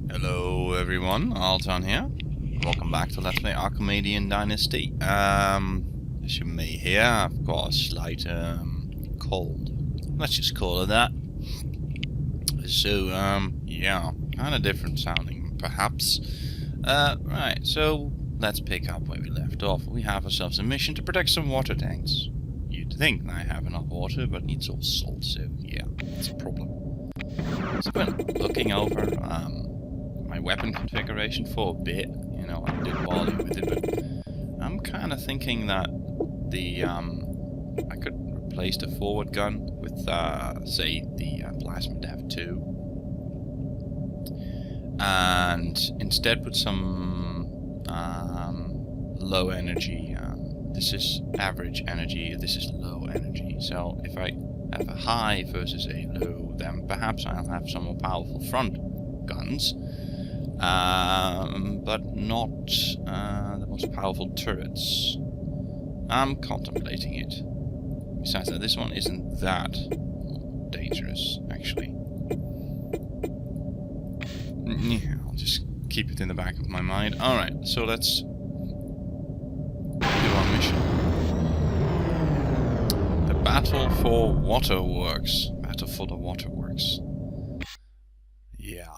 Hello everyone, Alton here. Welcome back to Let's Play Archimedian Dynasty. As you may hear, I've got a slight cold. Let's just call it that. So, yeah, kind of different sounding, perhaps. Right, so let's pick up where we left off. We have ourselves a mission to protect some water tanks. You'd think I have enough water, but needs all salt, so yeah, that's a problem. So I've been looking over my weapon configuration for a bit. You know, I did volley with it, but I'm kind of thinking that the I could replace the forward gun with say the plasma dev 2, and instead put some low energy. This is average energy. This is low energy. So if I have a high versus a low, then perhaps I'll have some more powerful front guns, but not the most powerful turrets. I'm contemplating it. Besides that, this one isn't that dangerous, actually. Yeah, I'll just keep it in the back of my mind. Alright, so let's do our mission. The Battle for Waterworks. Battle for the Waterworks. Yeah.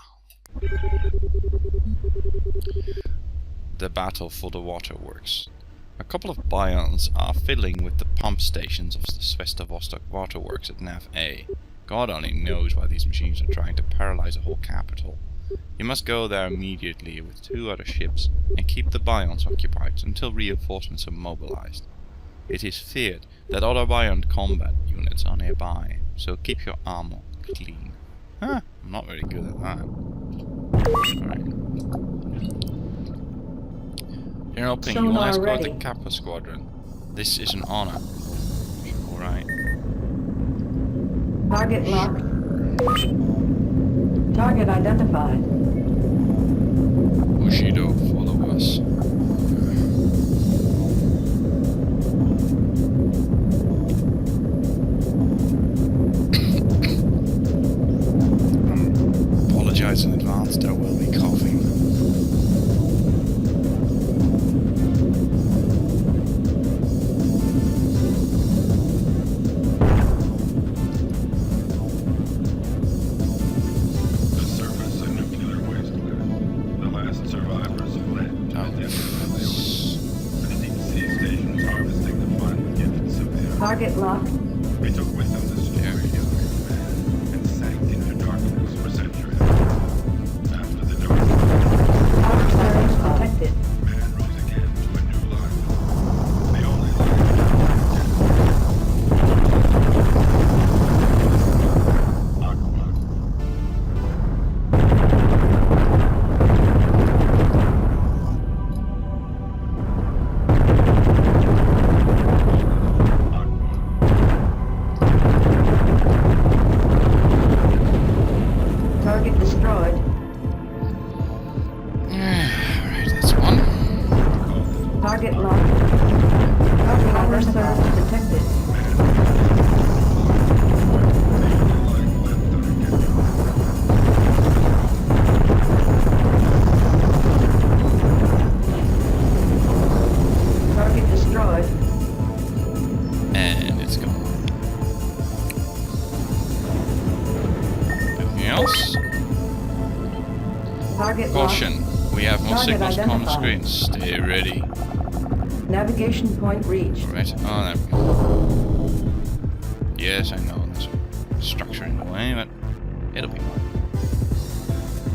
The Battle for the Waterworks. A couple of bions are fiddling with the pump stations of the Svestovostok Waterworks at Nav A. God only knows why these machines are trying to paralyze a whole capital. You must go there immediately with 2 other ships and keep the bions occupied until reinforcements are mobilized. It is feared that other bion combat units are nearby, so keep your armor clean. Huh, I'm not very good at that. Alright. General Ping, you will escort the Kappa Squadron. This is an honor. Alright. Target locked. Target identified. Bushido, follow us. Apologize in advance, there will be coughing. Target locked. We took with them the story and sank into darkness for centuries. After the darkness, Outsiders detected. man rose again to a new life. The only life Aqua. Target destroyed. Alright, that's one. Target locked. Target identified. Detected. Target destroyed. And it's gone. Anything else? Target Caution. We have more Target signals on the identified. screen. Stay ready. locked. Navigation point reached. Right. Oh, there we go. Yes, I know. There's a structure in the way, but it'll be fine.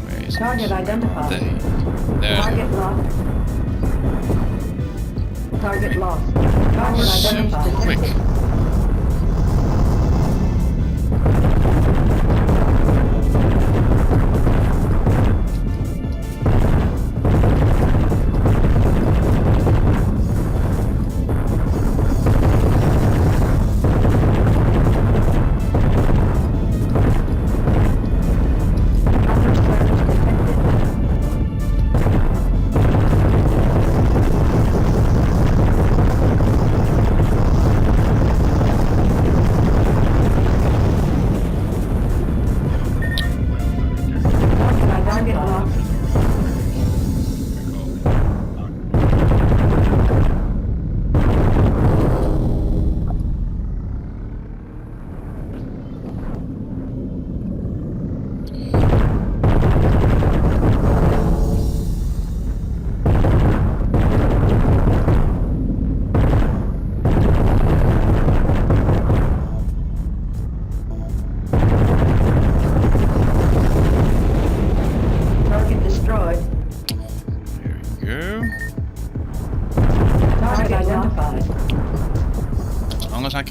Where is Target it? identified. There. Target locked. Target lost. Target So identified. quick.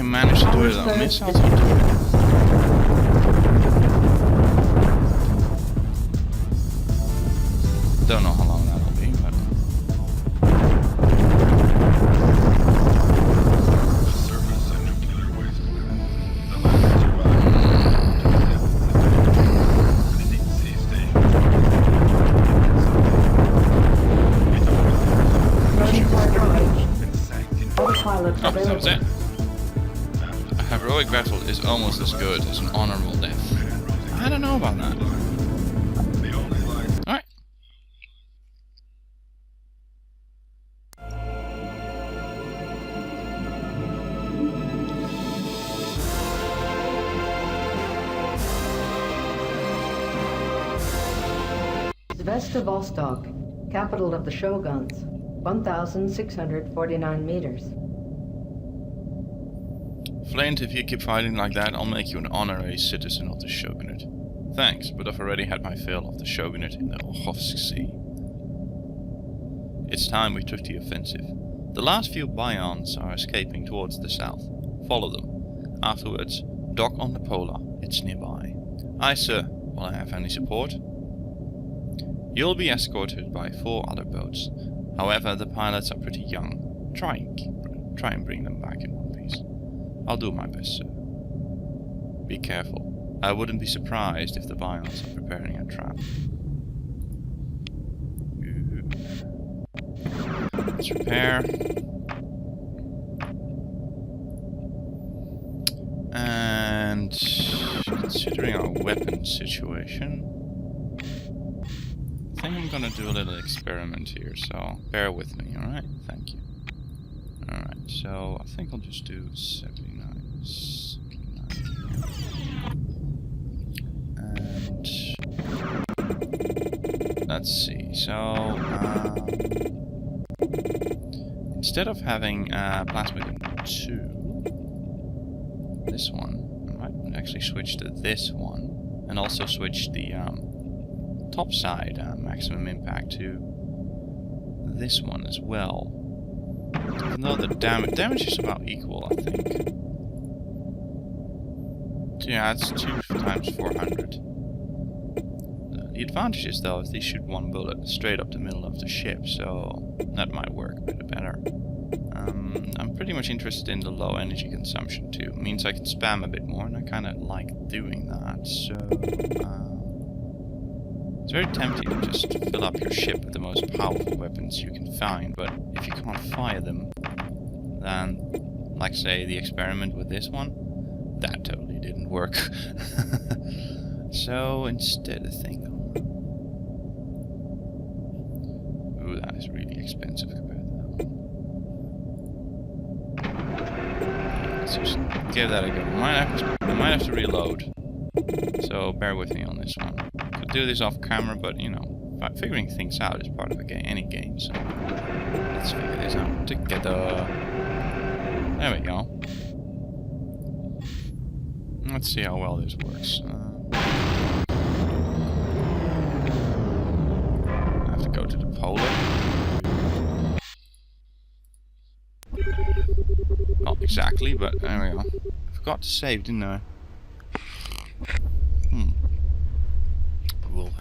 can manage to do it on missiles, I'll do it. Don't know how long that'll be, but... The surface and nuclear wasteland. The last survivors to the deep sea station. Running hard drive. And sank into Autopilot Oh, that was available. it. A heroic battle is almost as good as an honorable death. I don't know about that. the only life. Alright. Vostok, capital of the Shoguns. 1,649 meters. Flint, if you keep fighting like that, I'll make you an honorary citizen of the Shogunate. Thanks, but I've already had my fill of the Shogunate in the Okhotsk Sea. It's time we took the offensive. The last few Bions are escaping towards the south. Follow them. Afterwards, dock on the Polar. It's nearby. Aye, sir. Will I have any support? You'll be escorted by 4 other boats. However, the pilots are pretty young. Try and bring them back in one piece. I'll do my best, sir. Be careful. I wouldn't be surprised if the Bions are preparing a trap. Let's repair. And considering our weapon situation, I think I'm gonna do a little experiment here, so bear with me, alright? Thank you. Alright, so I think I'll just do 79. 79. And let's see, so instead of having Plasmid 2, this one, I might actually switch to this one, and also switch the top side maximum impact to this one as well. Even though the damage is about equal, I think. Yeah, it's 2 times 400. The advantage is though, is they shoot one bullet straight up the middle of the ship, so that might work a bit better. I'm pretty much interested in the low energy consumption too. It means I can spam a bit more, and I kind of like doing that. So it's very tempting to just fill up your ship with the most powerful weapons you can find, but if you can't fire them, then, like say the experiment with this one, that totally didn't work. So instead I think, ooh, that is really expensive compared to that one. Let's just give that a go. I might have to reload, so bear with me on this one. Could do this off camera, but you know, figuring things out is part of a game, any game. So let's figure this out together. There we go. Let's see how well this works. I have to go to the Polar. Not exactly, but there we go. I forgot to save, didn't I? Cool.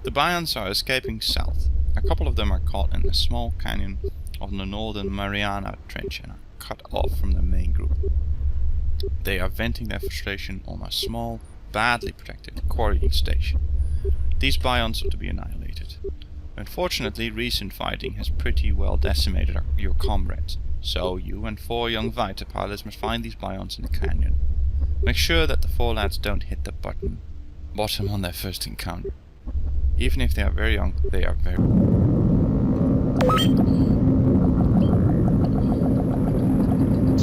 The Bions are escaping south. A couple of them are caught in the small canyon of the northern Mariana Trench and are cut off from the main group. They are venting their frustration on a small, badly protected quarrying station. These Bions are to be annihilated. Unfortunately, recent fighting has pretty well decimated your comrades, so you and 4 young Vita pilots must find these Bions in the canyon. Make sure that the 4 lads don't hit the bottom on their first encounter. Even if they are very young, they are very...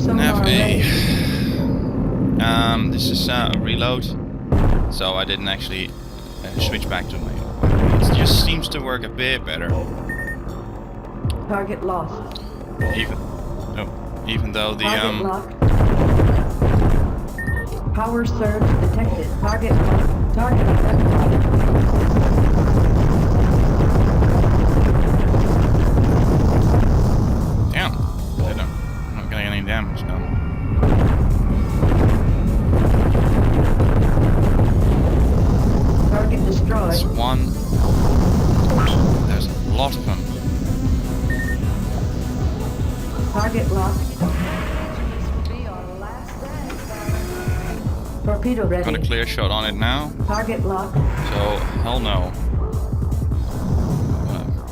FA. This is a reload, so I didn't actually switch back to my own. It just seems to work a bit better. Target lost. Even though the Target locked. Power surge detected. Target locked. Target identified. damn, I'm not getting any damage done. one. There's a lot of them. Target locked. Torpedo ready. Got a clear shot on it now. Target locked. So, hell no.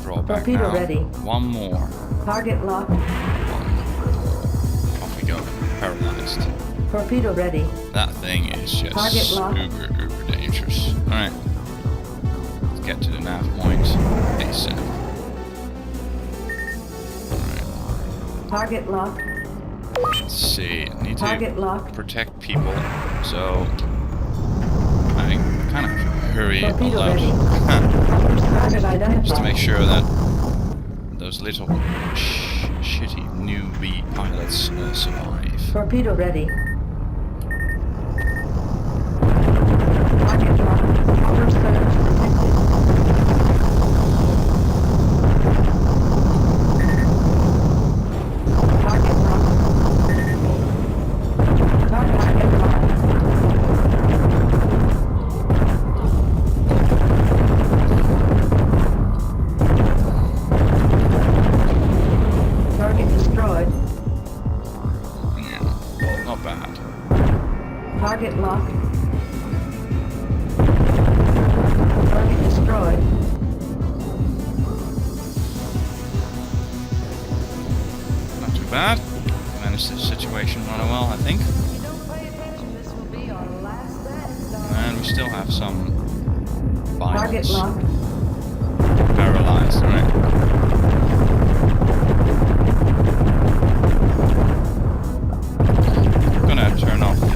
Draw back Torpedo now. ready. One more. Target locked. Off we go. Paralyzed. Torpedo ready. That thing is just Target locked. uber dangerous. Alright. Let's get to the nav point. ASAP. Alright. Target locked. Let's see. Need Target to locked. protect people. So I kind of hurry Torpedo all out. ready. Target identified. Just to make sure that those little shitty newbie pilots survive. Torpedo ready. Target locked. Outer surge detected. Target locked. Target locked. Target destroyed. Yeah, not bad. Target locked. Target destroyed. Not too bad. Managed the situation rather well, I think. And we still have some Target pilots locked. paralyzed, right? I'm gonna turn off the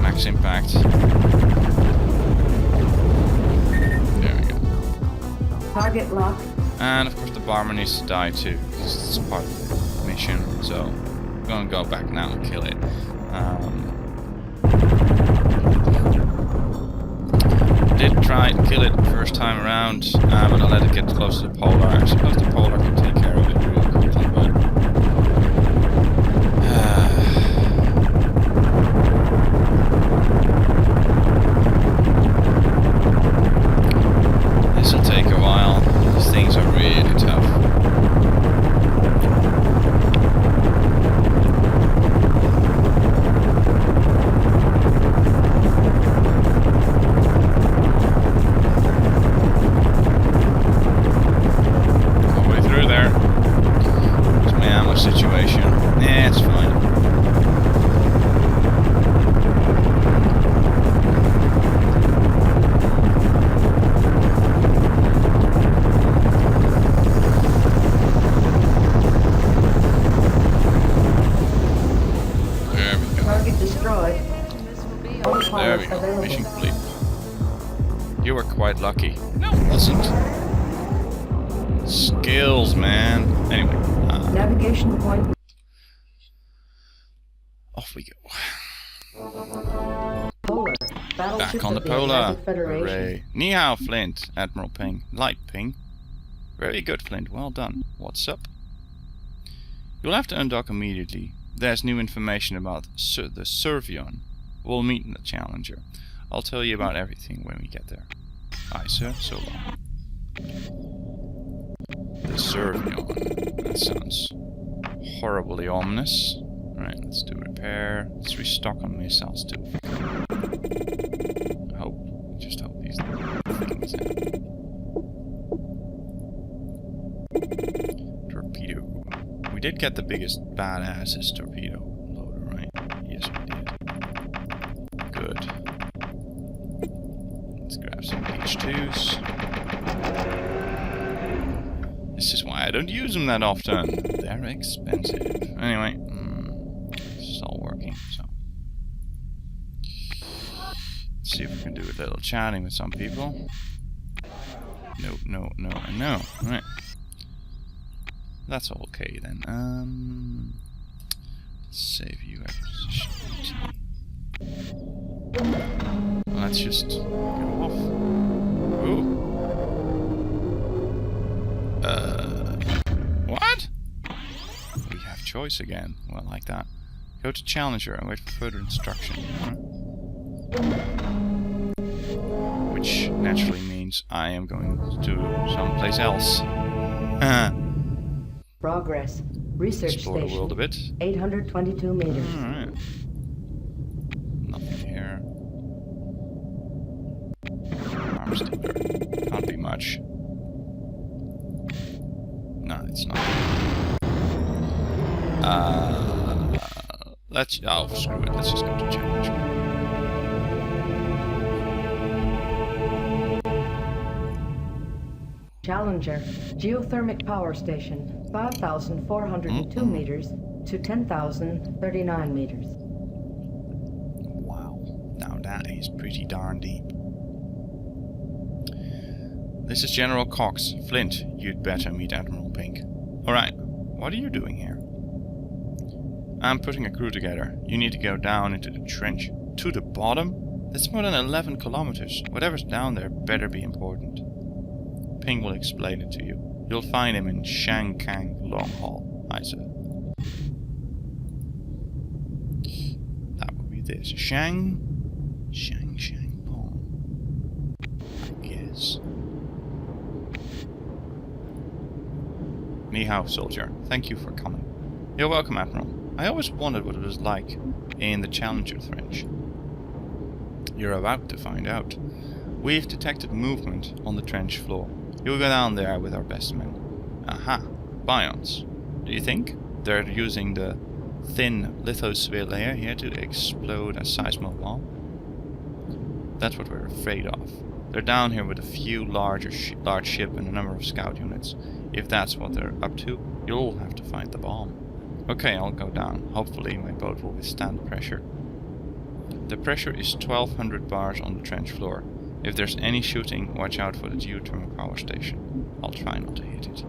max impact. There we go. Target locked. And of course the barman needs to die too, because it's part of the mission, so I'm gonna go back now and kill it. Did try to kill it the first time around, but I let it get close to the polar. I suppose the polar can take care of it really quickly, but this will take a while. These things are really tough. Situation. Yeah, it's fine. There we go. Target destroyed. There we go. Mission complete. You were quite lucky. No, it wasn't. Skills, man. Anyway. Navigation point. Off we go. Polar. Back on the polar. Hooray. Ni hao, Flint. Admiral Ping. Light Ping. Very good, Flint. Well done. What's up? You'll have to undock immediately. There's new information about the Servion. We'll meet in the Challenger. I'll tell you about everything when we get there. Aye, sir. So long. The Servion. That sounds horribly ominous. Alright, let's do repair. Let's restock on missiles too. Just hope these things happen. Torpedo. We did get the biggest badassest torpedo loader, right? Yes, we did. Good. Let's grab some H2s. This is why I don't use them that often. They're expensive. Anyway, this is all working, so. Let's see if we can do a little chatting with some people. No, no, no, and no. Alright. That's okay then. Let's save you at position 18. Let's just go off. Ooh. What? We have choice again. Well, like that. Go to Challenger and wait for further instruction. naturally means I am going to someplace else. Progress. Research Explore the world a station. bit. 822 meters. Alright. Nothing here. Arms deeper. Can't be much. No, it's not. Let's... Oh, screw it. Let's just go to challenge. Challenger. Geothermic power station. 5,402 meters to 10,039 meters. Wow. Now that is pretty darn deep. This is General Cox. Flint, you'd better meet Admiral Pink. Alright, what are you doing here? I'm putting a crew together. You need to go down into the trench. To the bottom? That's more than 11 kilometers. Whatever's down there better be important. Pink will explain it to you. You'll find him in Shang Kang Long Hall, I said. That would be this. Shang Long. I guess. Ni hao, soldier. Thank you for coming. You're welcome, Admiral. I always wondered what it was like in the Challenger trench. You're about to find out. We've detected movement on the trench floor. You'll go down there with our best men. Aha! Bions. Do you think they're using the thin lithosphere layer here to explode a seismo bomb? That's what we're afraid of. They're down here with a few large ship and a number of scout units. If that's what they're up to, you'll have to find the bomb. Okay, I'll go down. Hopefully my boat will withstand the pressure. The pressure is 1200 bars on the trench floor. If there's any shooting, watch out for the geothermal power station. I'll try not to hit it.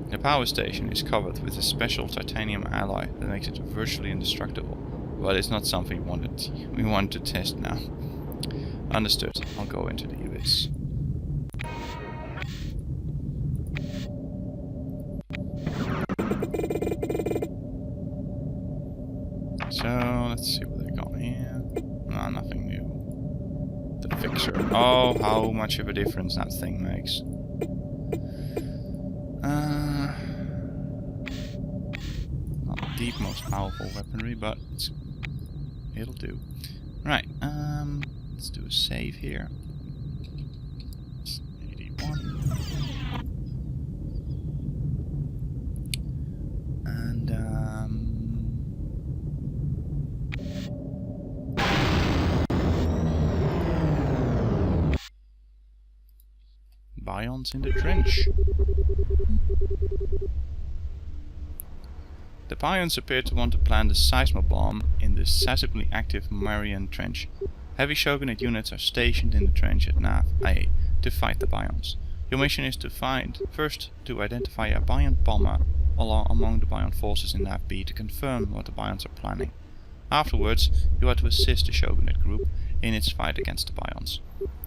The power station is covered with a special titanium alloy that makes it virtually indestructible, but it's not something we want to test now. Understood. I'll go into the abyss. So, let's see what they got here. No, nothing new. The fixer. Oh, how much of a difference that thing makes. Not the most powerful weaponry, but it'll do. Right, let's do a save here. It's 81. And, Bions in the trench. The Bions appear to want to plant a seismo bomb in the sizably active Marian Trench. Heavy Shogunate units are stationed in the trench at Nav A to fight the Bions. Your mission is to first to identify a Bion bomber among the Bion forces in Nav B to confirm what the Bions are planning. Afterwards, you are to assist the Shogunate group in its fight against the Bions.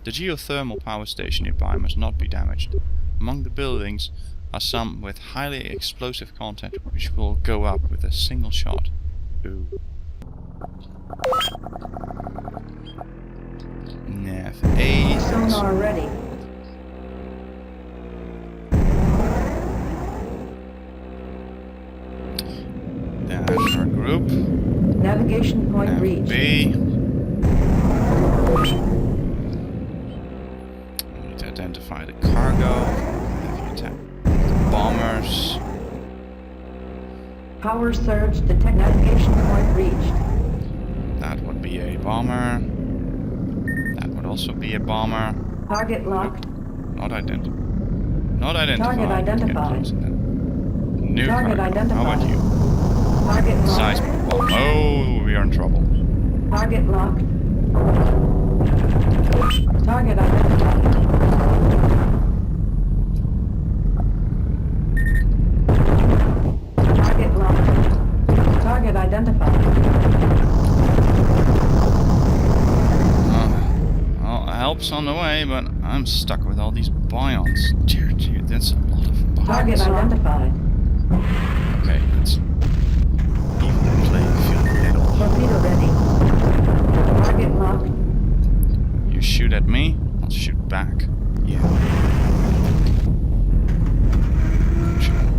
The geothermal power station nearby must not be damaged. Among the buildings are some with highly explosive content which will go up with a single shot. Ooh. Nav A. Sonar ready. That's our group. Navigation point Nav reached. B. We need to identify the cargo. Heavy attack. Bombers. Power surge detect. Navigation point reached. That would be a bomber. That would also be a bomber. Target locked. Not identified. Not identified. Target identified. New Target cargo. identified. How about you? Target locked. Seismic bomb. Oh, we are in trouble. Target locked. Target identified. Target locked. Target identified. Well, help's on the way, but I'm stuck with all these Bions. Dear, that's a lot of Bions. Target identified. Okay, let's even the playing field a little. Torpedo ready. Target locked. You shoot at at me, I'll shoot back. Yeah.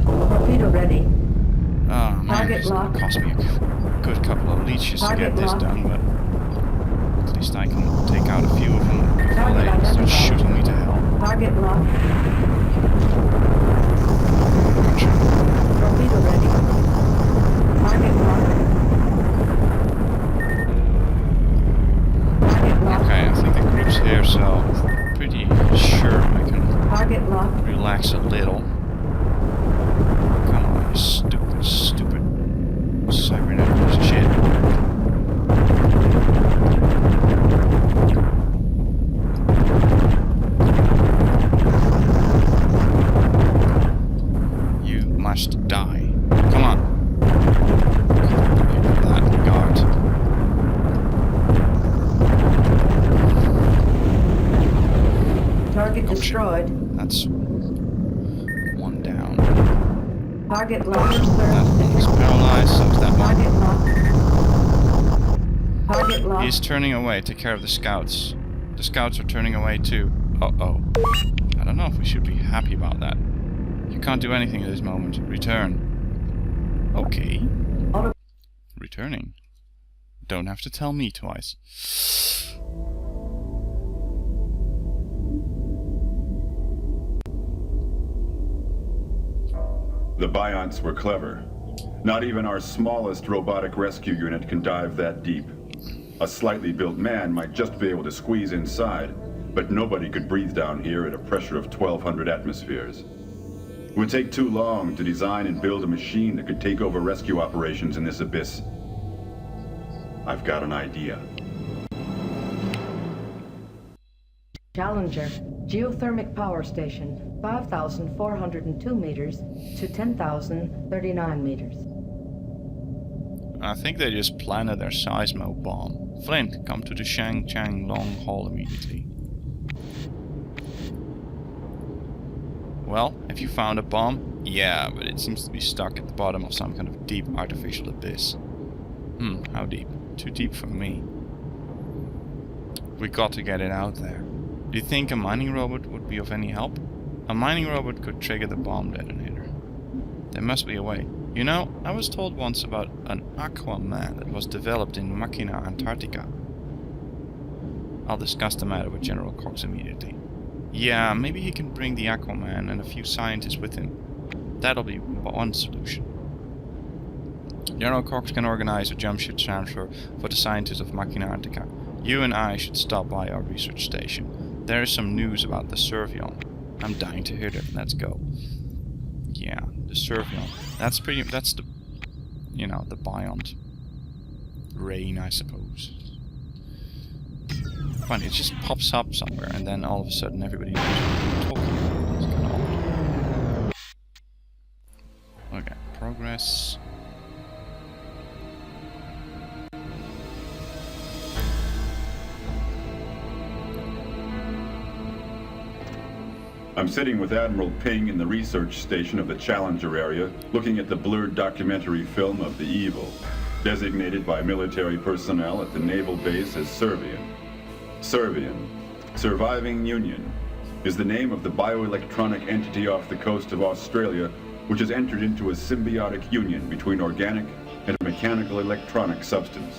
Torpedo ready. Oh man, Target it's gonna locked. cost me a good couple of leeches to Target get this locked. done, but at least I can take out a few of them before Target they start identified. shooting me to hell. Target locked. Gotcha. Torpedo ready. Target locked. Target locked. Okay, I think the group's here, so I'm pretty sure I can Target locked. relax a little. Come on, you stupid cybernetic shit. You must die. Come on. That guard. Target Gotcha. destroyed. That's one down. Target locked. That one is paralyzed, so is that Target one. locked. Target locked. He's turning away. Take care of the scouts. The scouts are turning away too. Uh-oh. I don't know if we should be happy about that. You can't do anything at this moment. Return. Okay. Auto Returning. Don't have to tell me twice. The Bionts were clever. Not even our smallest robotic rescue unit can dive that deep. A slightly built man might just be able to squeeze inside, but nobody could breathe down here at a pressure of 1,200 atmospheres. It would take too long to design and build a machine that could take over rescue operations in this abyss. I've got an idea. Challenger. Geothermic power station. 5,402 meters to 10,039 meters. I think they just planted their seismo bomb. Flint, come to the Shang-Chang long haul immediately. Well, have you found a bomb? Yeah, but it seems to be stuck at the bottom of some kind of deep artificial abyss. How deep? Too deep for me. We got to get it out there. Do you think a mining robot would be of any help? A mining robot could trigger the bomb detonator. There must be a way. You know, I was told once about an Aquaman that was developed in Machina Antarctica. I'll discuss the matter with General Cox immediately. Yeah, maybe he can bring the Aquaman and a few scientists with him. That'll be one solution. General Cox can organize a jump ship transfer for the scientists of Machina Antarctica. You and I should stop by our research station. There is some news about the Servion. I'm dying to hear that. Let's go. Yeah, the Servion. That's the, you know, the Biont brain, I suppose. Funny, it just pops up somewhere and then all of a sudden everybody knows what you're talking about. It's kind of odd. Okay, progress. I'm sitting with Admiral Ping in the research station of the Challenger area, looking at the blurred documentary film of the evil, designated by military personnel at the naval base as Servian. Servian, Surviving Union, is the name of the bioelectronic entity off the coast of Australia, which has entered into a symbiotic union between organic and mechanical electronic substance.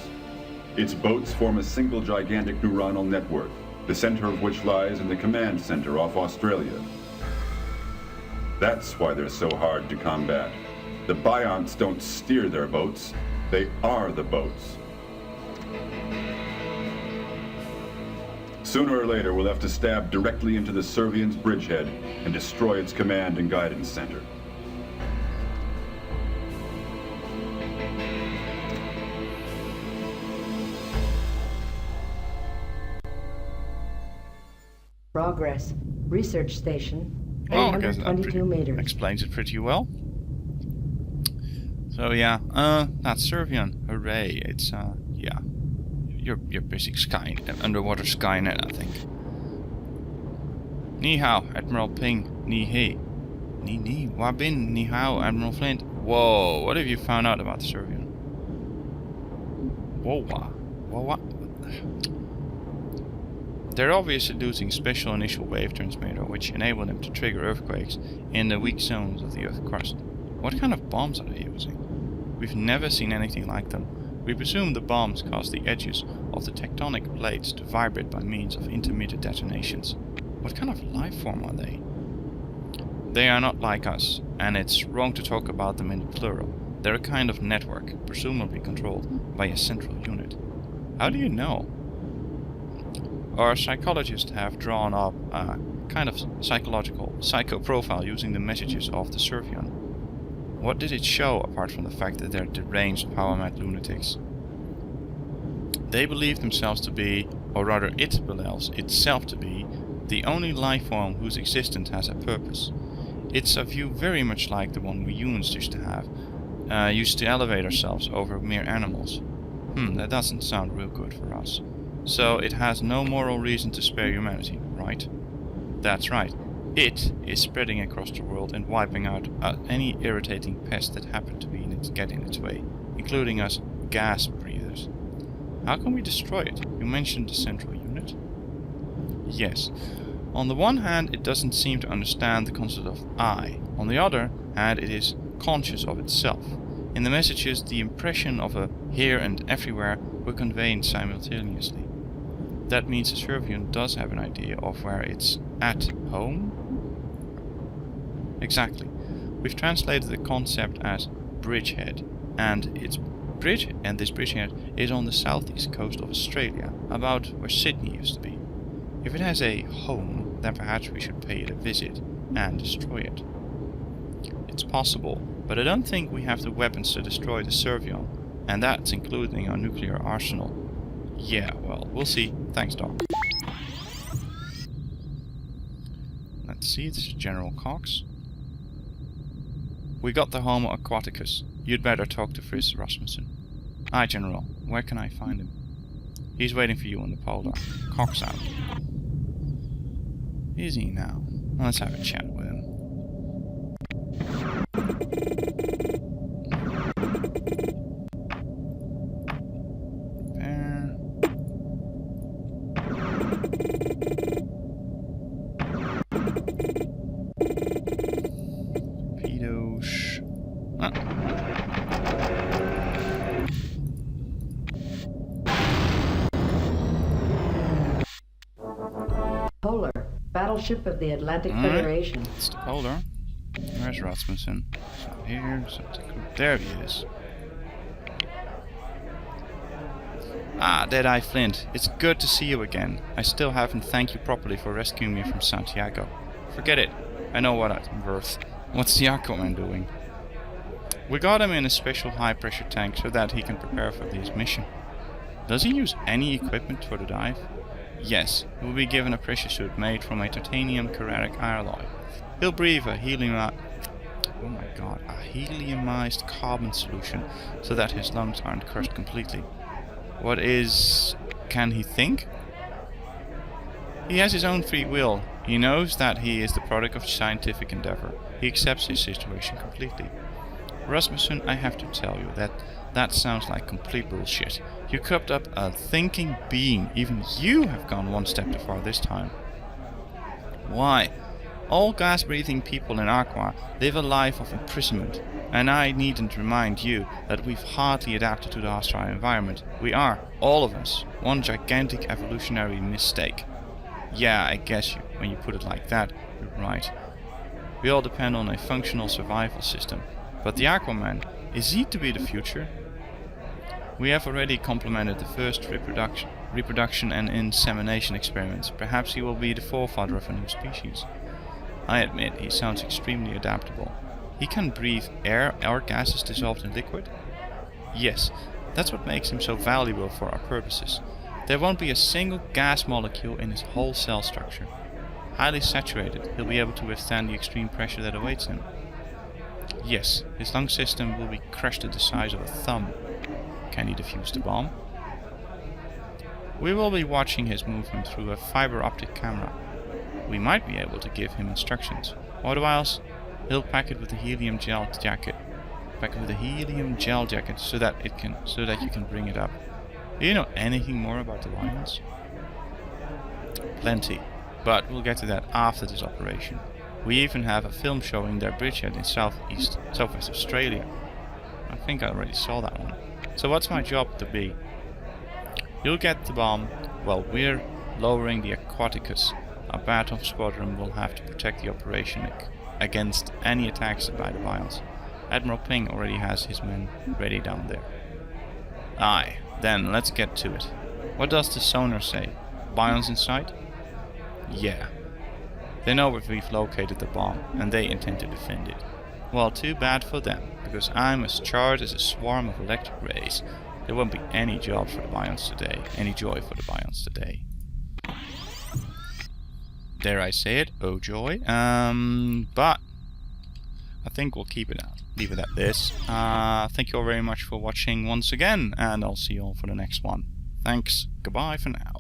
Its boats form a single gigantic neuronal network, the center of which lies in the command center off Australia. That's why they're so hard to combat. The Bionts don't steer their boats, they are the boats. Sooner or later, we'll have to stab directly into the Servian's bridgehead and destroy its command and guidance center. Progress. Research station. Well, I guess that 822 meters. explains it pretty well. So yeah, that's Servian. Hooray! It's yeah, your basic underwater Skynet, I think. Ni hao, Admiral Ping. Ni he. Ni wa bin. Ni hao, Admiral Flint. Whoa! What have you found out about Servian? Whoa! Whoa! They're obviously using a special initial wave transmitter which enable them to trigger earthquakes in the weak zones of the Earth's crust. What kind of bombs are they using? We've never seen anything like them. We presume the bombs cause the edges of the tectonic plates to vibrate by means of intermittent detonations. What kind of life form are they? They are not like us, and it's wrong to talk about them in the plural. They're a kind of network, presumably controlled by a central unit. How do you know? Our psychologists have drawn up a kind of psychological psycho-profile using the messages of the Servian. What did it show apart from the fact that they're deranged, power-mad lunatics? They believe themselves to be, or rather it believes itself to be, the only life form whose existence has a purpose. It's a view very much like the one we humans used to have, used to elevate ourselves over mere animals. That doesn't sound real good for us. So it has no moral reason to spare humanity, right? That's right. It is spreading across the world and wiping out any irritating pest that happened to be get in its way, including us gas breathers. How can we destroy it? You mentioned the central unit? Yes. On the one hand, it doesn't seem to understand the concept of I. On the other hand, it is conscious of itself. In the messages, the impression of a here and everywhere were conveyed simultaneously. That means the Servian does have an idea of where it's at home? Exactly. We've translated the concept as bridgehead, and this bridgehead is on the southeast coast of Australia, about where Sydney used to be. If it has a home, then perhaps we should pay it a visit and destroy it. It's possible, but I don't think we have the weapons to destroy the Servian, and that's including our nuclear arsenal. Yeah, well, we'll see. Thanks, Doc. Let's see, this is General Cox. We got the Homo aquaticus. You'd better talk to Fritz Rasmussen. Aye, General. Where can I find him? He's waiting for you in the polar. Cox out. Is he now? Let's have a chat with him. Polar, battleship of the Atlantic Federation. It's the Polar. Where's Rasmussen? So here, there he is. Ah, Deadeye Flint. It's good to see you again. I still haven't thanked you properly for rescuing me from Santiago. Forget it. I know what I'm worth. What's the Aquaman doing? We got him in a special high-pressure tank so that he can prepare for his mission. Does he use any equipment for the dive? Yes, he will be given a pressure suit made from a titanium ceramic alloy. He'll breathe a heliumized carbon solution so that his lungs aren't crushed completely. Can he think? He has his own free will. He knows that he is the product of scientific endeavor. He accepts his situation completely. Rasmussen, I have to tell you that sounds like complete bullshit. You cooked up a thinking being. Even you have gone one step too far this time. Why? All gas-breathing people in Aqua live a life of imprisonment, and I needn't remind you that we've hardly adapted to the hostile environment. We are, all of us, one gigantic evolutionary mistake. Yeah, I guess when you put it like that, you're right. We all depend on a functional survival system. But the Aquaman, is he to be the future? We have already complemented the first reproduction and insemination experiments. Perhaps he will be the forefather of a new species. I admit, he sounds extremely adaptable. He can breathe air or gases dissolved in liquid? Yes, that's what makes him so valuable for our purposes. There won't be a single gas molecule in his whole cell structure. Highly saturated, he'll be able to withstand the extreme pressure that awaits him. Yes, his lung system will be crushed to the size of a thumb. Can he defuse the bomb? We will be watching his movement through a fiber optic camera. We might be able to give him instructions. Otherwise, he'll pack it with a helium gel jacket. So that you can bring it up. Do you know anything more about the Lions? Plenty. But we'll get to that after this operation. We even have a film showing their bridgehead in southwest Australia. I think I already saw that one. So what's my job to be? You'll get the bomb while we're lowering the Aquaticus. Our Baton Squadron will have to protect the operation against any attacks by the Bions. Admiral Ping already has his men ready down there. Aye, then let's get to it. What does the sonar say? Bions in sight? Yeah. They know if we've located the bomb, and they intend to defend it. Well, too bad for them, because I'm as charged as a swarm of electric rays. There won't be any jobs for the Bions today, any joy for the Bions today. Dare I say it? Oh joy. But I think we'll leave it at this. Thank you all very much for watching once again, and I'll see you all for the next one. Thanks. Goodbye for now.